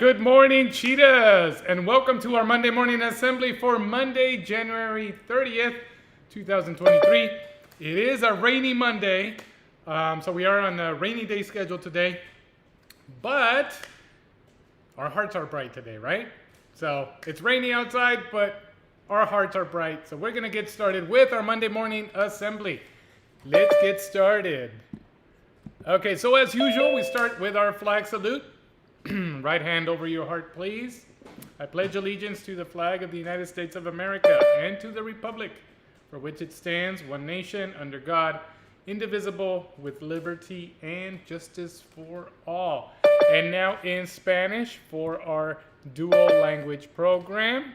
good morning, cheetahs, and welcome to our Monday morning assembly for Monday, January 30th, 2023. It is a rainy Monday, so we are on a rainy day schedule today, but our hearts are bright today, right? So it's rainy outside, but our hearts are bright. So we're going to get started with our Monday morning assembly. Let's get started. Okay, so as usual, we start with our flag salute. Right hand over your heart, please. I pledge allegiance to the flag of the United States of America and to the republic for which it stands, one nation, under God, indivisible, with liberty and justice for all. And now in Spanish for our dual language program.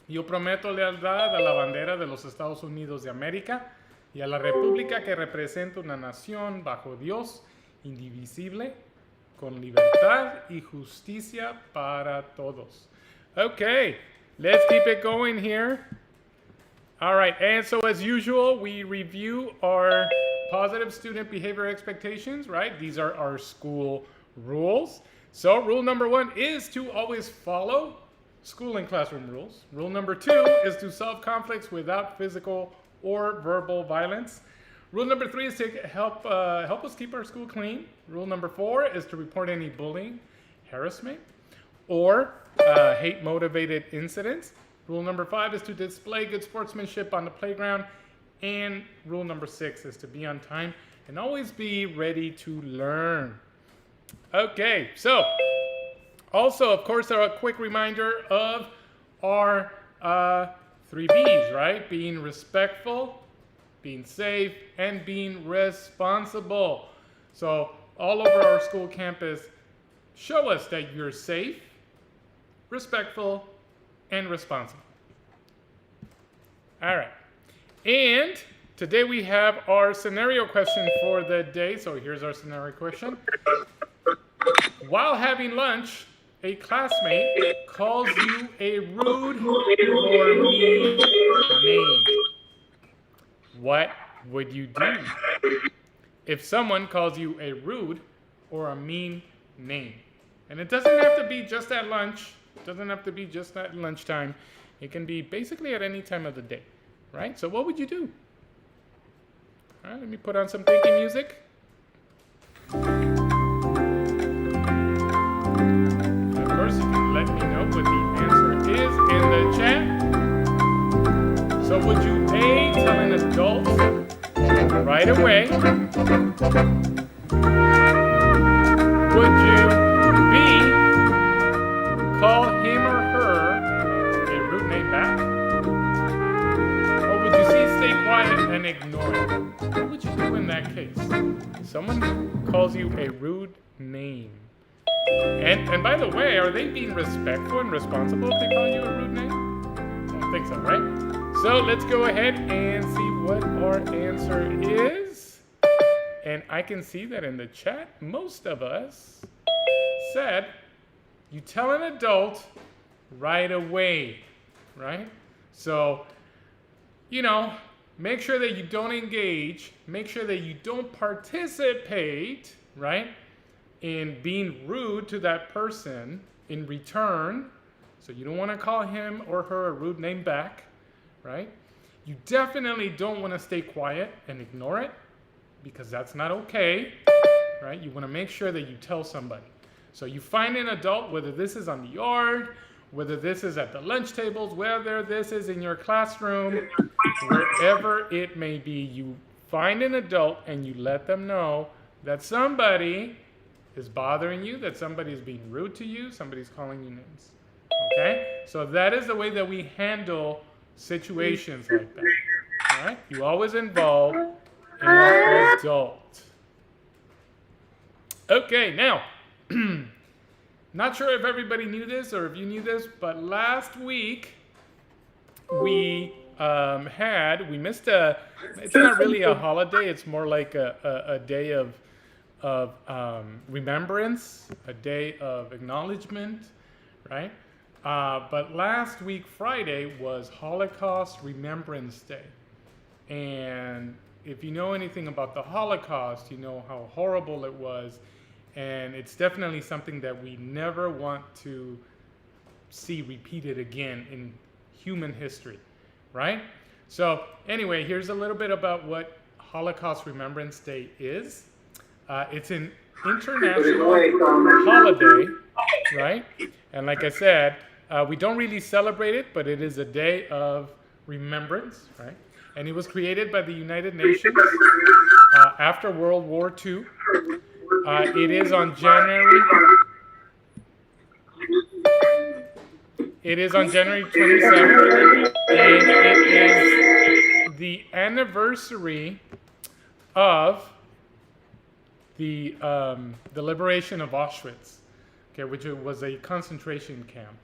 Yo prometo lealtad a la bandera de los Estados Unidos de América y a la república que representa una nación bajo Dios, indivisible, con libertad y justicia para todos. Okay, let's keep it going here. All right, and so as usual, we review our positive student behavior expectations, right? These are our school rules. So rule number 1 is to always follow school and classroom rules. Rule number 2 is to solve conflicts without physical or verbal violence. Rule number 3 is to help us keep our school clean. Rule number 4 is to report any bullying, harassment, or hate-motivated incidents. Rule number 5 is to display good sportsmanship on the playground. And rule number 6 is to be on time and always be ready to learn. Okay, so also, of course, a quick reminder of our 3 B's, right? Being respectful, being safe, and being responsible. So all over our school campus, show us that you're safe, respectful, and responsible. All right. And today we have our scenario question for the day. So here's our scenario question. While having lunch, a classmate calls you a rude or mean name. What would you do if someone calls you a rude or a mean name? And it doesn't have to be just at lunch. It doesn't have to be just at lunchtime. It can be basically at any time of the day, right? So what would you do? All right, let me put on some thinking music. And of course, you can let me know what the answer is in the chat. So would you A, tell an adult right away? Would you B, call him or her a rude name back? Or would you C, stay quiet and ignore it? What would you do in that case? Someone calls you a rude name. And by the way, are they being respectful and responsible if they call you a rude name? I don't think so, right? So let's go ahead and see what our answer is. And I can see that in the chat, most of us said, you tell an adult right away, right? So, make sure that you don't engage, make sure that you don't participate, right, in being rude to that person in return. So you don't want to call him or her a rude name back. Right? You definitely don't want to stay quiet and ignore it because that's not okay, right? You want to make sure that you tell somebody. So you find an adult, whether this is on the yard, whether this is at the lunch tables, whether this is in your classroom, wherever it may be, you find an adult and you let them know that somebody is bothering you, that somebody is being rude to you, somebody's calling you names. Okay? So that is the way that we handle situations like that. All right? You always involve an adult. Okay, now, not sure if everybody knew this or if you knew this, but last week we missed it's not really a holiday, it's more like a day of remembrance, a day of acknowledgement, right? But last week, Friday, was Holocaust Remembrance Day. And if you know anything about the Holocaust, you know how horrible it was and it's definitely something that we never want to see repeated again in human history, right? So anyway, here's a little bit about what Holocaust Remembrance Day is. It's an international holiday, right? And like I said, we don't really celebrate it, but it is a day of remembrance, right? And it was created by the United Nations after World War II. It is on January 27th, and it is the anniversary of the liberation of Auschwitz, okay, which was a concentration camp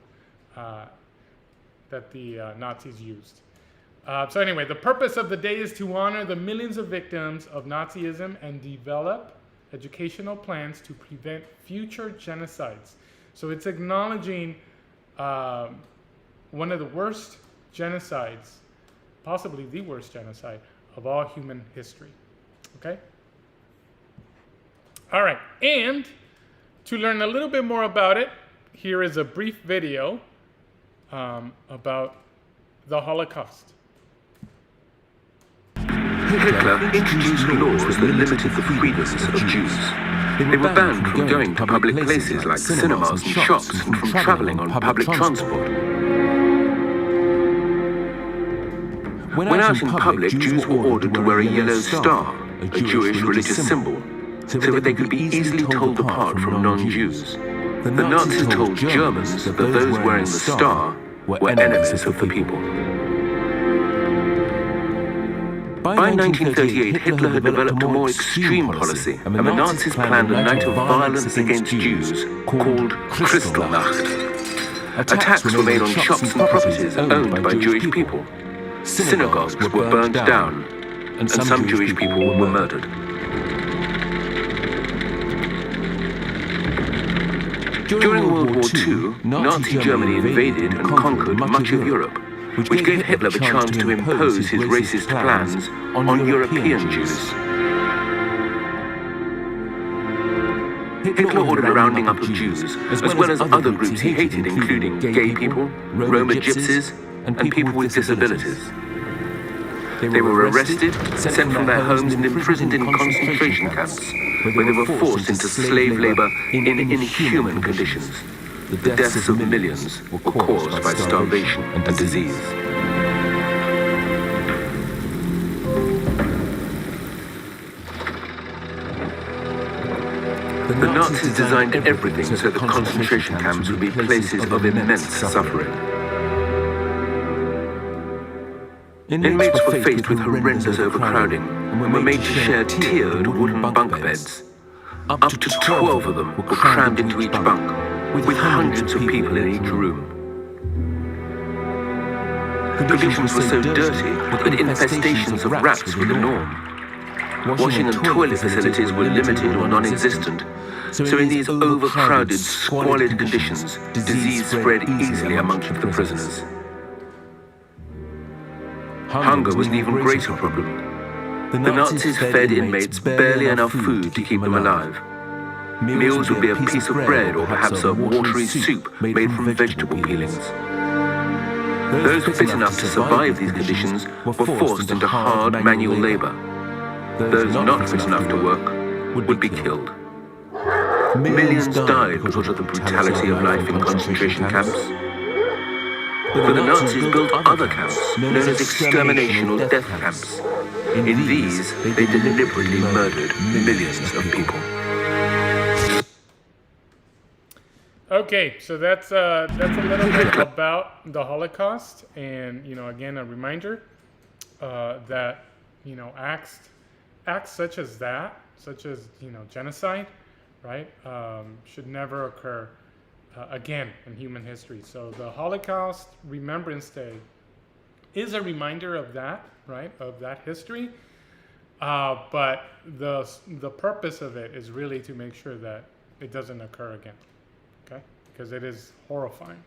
that the Nazis used. So anyway, the purpose of the day is to honor the millions of victims of Nazism and develop educational plans to prevent future genocides. So it's acknowledging one of the worst genocides, possibly the worst genocide of all human history. Okay? All right, and to learn a little bit more about it, here is a brief video about the Holocaust. Hitler introduced laws that limited the freedoms of Jews. They were banned from going to public places like cinemas and shops and from traveling on public transport. When out in public, Jews were ordered to wear a yellow star, a Jewish religious symbol, so that they could be easily told apart from non-Jews. The Nazis told Germans that those wearing the star were enemies of the people. By 1938, Hitler had developed a more extreme policy, and the Nazis planned a night of violence against Jews called Kristallnacht. Attacks were made on shops and properties owned by Jewish people. Synagogues were burned down, and some Jewish people were murdered. During World War II, Nazi Germany invaded and conquered much of Europe, which gave Hitler the chance to impose his racist plans on European Jews. Hitler ordered a rounding up of Jews, as well as other groups he hated, including gay people, Roma gypsies, and people with disabilities. They were arrested, sent from their homes, and imprisoned in concentration camps, where they were forced into slave labor in inhuman conditions. The deaths of millions were caused by starvation and disease. The Nazis designed everything so that concentration camps would be places of immense suffering. Inmates were faced with horrendous overcrowding and were made to share tiered wooden bunk beds. Up to 12 of them were crammed into each bunk, with hundreds of people in each room. Conditions were so dirty that infestations of rats were the norm. Washing and toilet facilities were limited or non-existent, so in these overcrowded, squalid conditions, disease spread easily amongst the prisoners. Hunger was an even greater problem. The Nazis fed inmates barely enough food to keep them alive. Meals would be a piece of bread or perhaps a watery soup made from vegetable peelings. Those fit enough to survive these conditions were forced into hard manual labor. Those not fit enough to work would be killed. Millions died because of the brutality of life in concentration camps. But the Nazis built other camps, known as extermination or death camps. In these, they deliberately murdered millions of people. Okay, so that's a little bit about the Holocaust, and again, a reminder that acts such as that, such as genocide, right, should never occur again in human history. So the Holocaust Remembrance Day is a reminder of that, right, of that history. But the purpose of it is really to make sure that it doesn't occur again, okay? Because it is horrifying.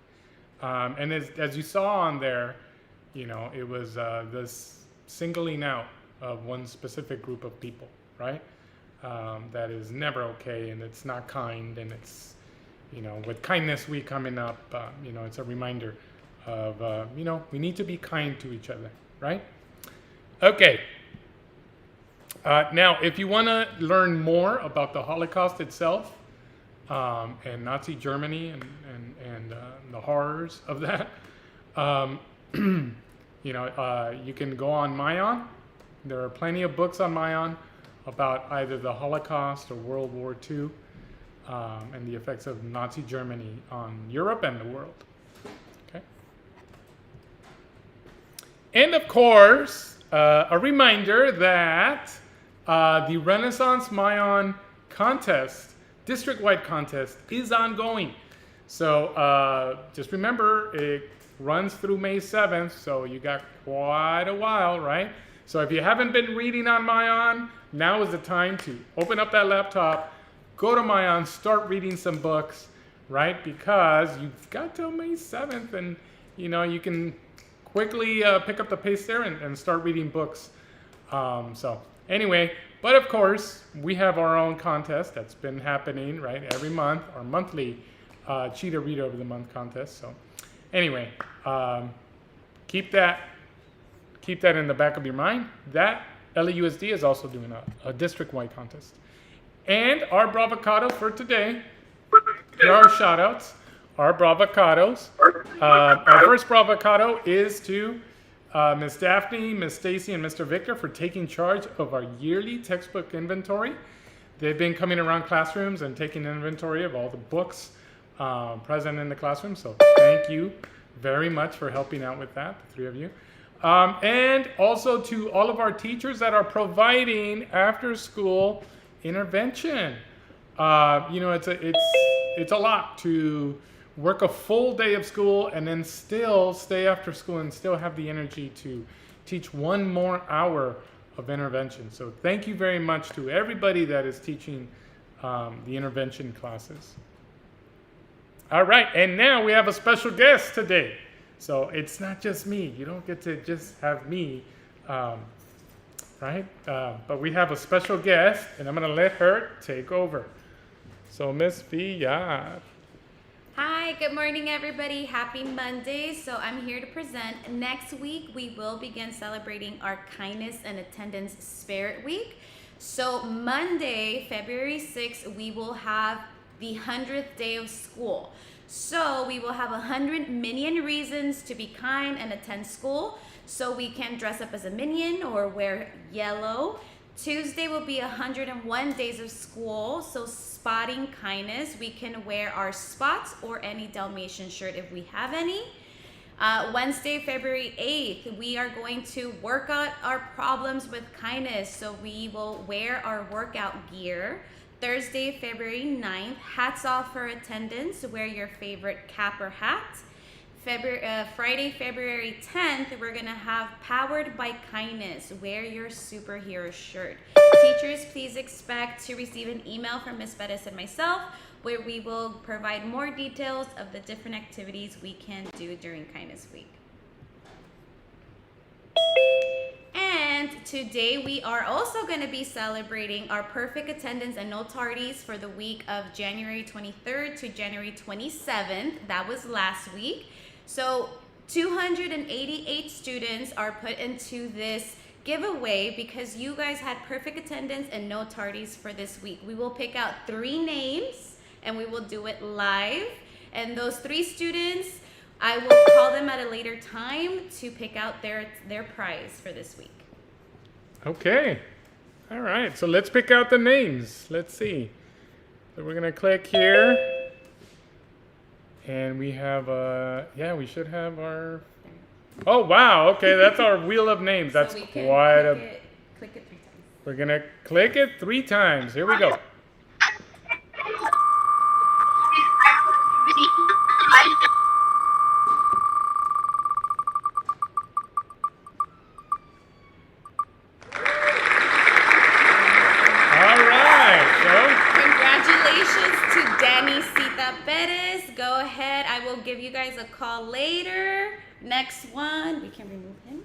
And as you saw on there, it was this singling out of one specific group of people, right? that is never okay, and it's not kind, and it's, with Kindness Week coming up, it's a reminder of, we need to be kind to each other, right? Okay. Now, if you want to learn more about the Holocaust itself, and Nazi Germany and the horrors of that, you can go on MyOn. There are plenty of books on MyOn about either the Holocaust or World War II, and the effects of Nazi Germany on Europe and the world. Okay. And of course, a reminder that the Renaissance MyOn contest, district-wide contest, is ongoing. So just remember, it runs through May 7th, so you got quite a while, right? So if you haven't been reading on MyOn, now is the time to open up that laptop, go to MyOn, start reading some books, right? Because you've got till May 7th, and you can quickly pick up the pace there and start reading books. So anyway, but of course, we have our own contest that's been happening, right, every month, our monthly Cheetah Reader of the Month contest. So anyway, keep that in the back of your mind. That LAUSD is also doing a district-wide contest. And our Bravocado for today, here are our shout-outs. Our Bravocadoes. Our first Bravocado is to Ms. Daphne, Ms. Stacy, and Mr. Victor for taking charge of our yearly textbook inventory. They've been coming around classrooms and taking inventory of all the books present in the classroom. So thank you very much for helping out with that, the three of you. And also to all of our teachers that are providing after-school intervention. It's a lot to work a full day of school and then still stay after school and still have the energy to teach one more hour of intervention. So thank you very much to everybody that is teaching the intervention classes. All right, and now we have a special guest today. So it's not just me. You don't get to just have me, right? But we have a special guest, and I'm going to let her take over. So Miss Villar. Hi, good morning, everybody. Happy Monday. So I'm here to present. Next week, we will begin celebrating our Kindness and Attendance Spirit Week. So Monday, February 6th, we will have the 100th day of school. So we will have 100 minion reasons to be kind and attend school. So we can dress up as a minion or wear yellow. Tuesday will be 101 days of school. So spotting kindness, we can wear our spots or any Dalmatian shirt if we have any. Wednesday, February 8th, we are going to work out our problems with kindness. So we will wear our workout gear. Thursday, February 9th, hats off for attendance. Wear your favorite cap or hat. Friday, February 10th, we're going to have Powered by Kindness. Wear your superhero shirt. Teachers, please expect to receive an email from Ms. Bettis and myself where we will provide more details of the different activities we can do during Kindness Week. And today we are also going to be celebrating our perfect attendance and no tardies for the week of January 23rd to January 27th. That was last week. So 288 students are put into this giveaway because you guys had perfect attendance and no tardies for this week. We will pick out 3 names and we will do it live. And those 3 students, I will call them at a later time to pick out their prize for this week. Okay. All right. So let's pick out the names. Let's see. So we're going to click here. And we have, we should have our, oh, wow. Okay. That's our wheel of names. That's so quite click it 3 times. We're going to click it 3 times. Here we go. Go ahead. I will give you guys a call later. Next one. We can remove him.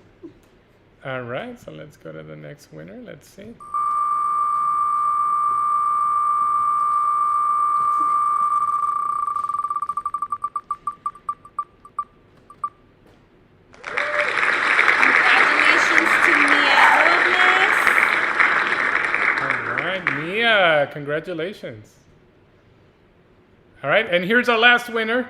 All right. So let's go to the next winner. Let's see. Yeah, congratulations. All right, and here's our last winner.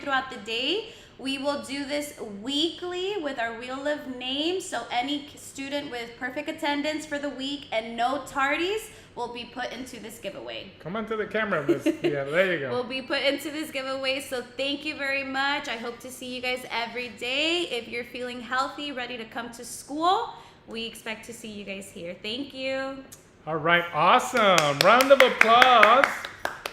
Throughout the day. We will do this weekly with our Wheel of Names. So any student with perfect attendance for the week and no tardies will be put into this giveaway. Come on to the camera, Miss. Yeah, there you go. Will be put into this giveaway. So thank you very much. I hope to see you guys every day. If you're feeling healthy, ready to come to school, we expect to see you guys here. Thank you. All right, awesome. Round of applause.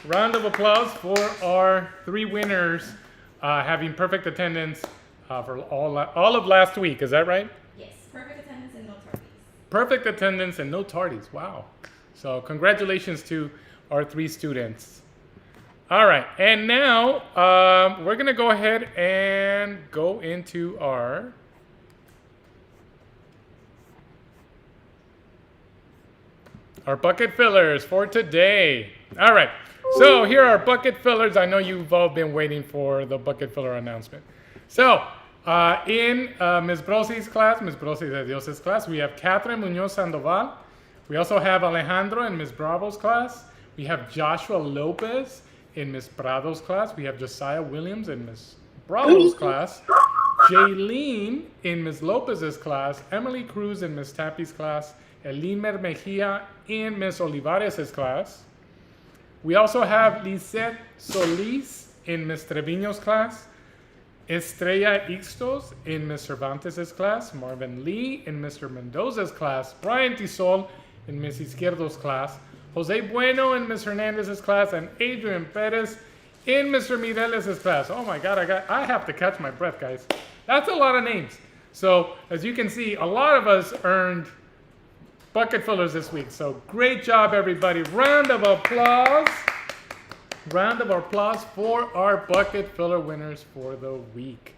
Round of applause for our 3 winners. Having perfect attendance for all of last week. Is that right? Yes, perfect attendance and no tardies. Perfect attendance and no tardies. Wow. So congratulations to our 3 students. All right. And now we're going to go ahead and go into our bucket fillers for today. All right. So here are bucket fillers. I know you've all been waiting for the bucket filler announcement. So in Ms. Brosi's class, Ms. Brosi de Dios's class, we have Catherine Munoz Sandoval. We also have Alejandro in Ms. Bravo's class. We have Joshua Lopez in Ms. Prado's class. We have Josiah Williams in Ms. Bravo's class. Jaylene in Ms. Lopez's class. Emily Cruz in Ms. Tapi's class. Elimer Mejia in Ms. Olivares' class. We also have Lisette Solis in Ms. Trevino's class, Estrella Ixtos in Ms. Cervantes' class, Marvin Lee in Mr. Mendoza's class, Brian Tisol in Ms. Izquierdo's class, Jose Bueno in Ms. Hernandez's class, and Adrian Perez in Mr. Mireles' class. Oh my God, I have to catch my breath, guys. That's a lot of names. So as you can see, a lot of us earned bucket fillers this week. So great job, everybody. Round of applause. Round of applause for our bucket filler winners for the week.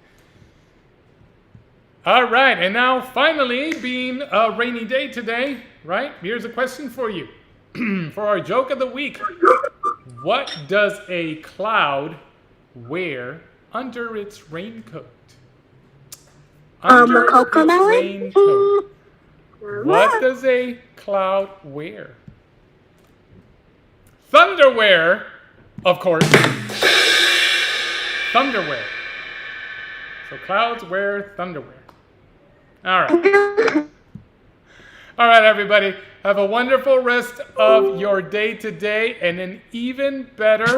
All right, and now finally, being a rainy day today, right? Here's a question for you. For our joke of the week, what does a cloud wear under its raincoat? Under its raincoat. What does a cloud wear? Thunderwear, of course. Thunderwear. So clouds wear thunderwear. All right. All right, everybody. Have a wonderful rest of your day today and an even better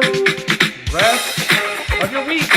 rest of your week.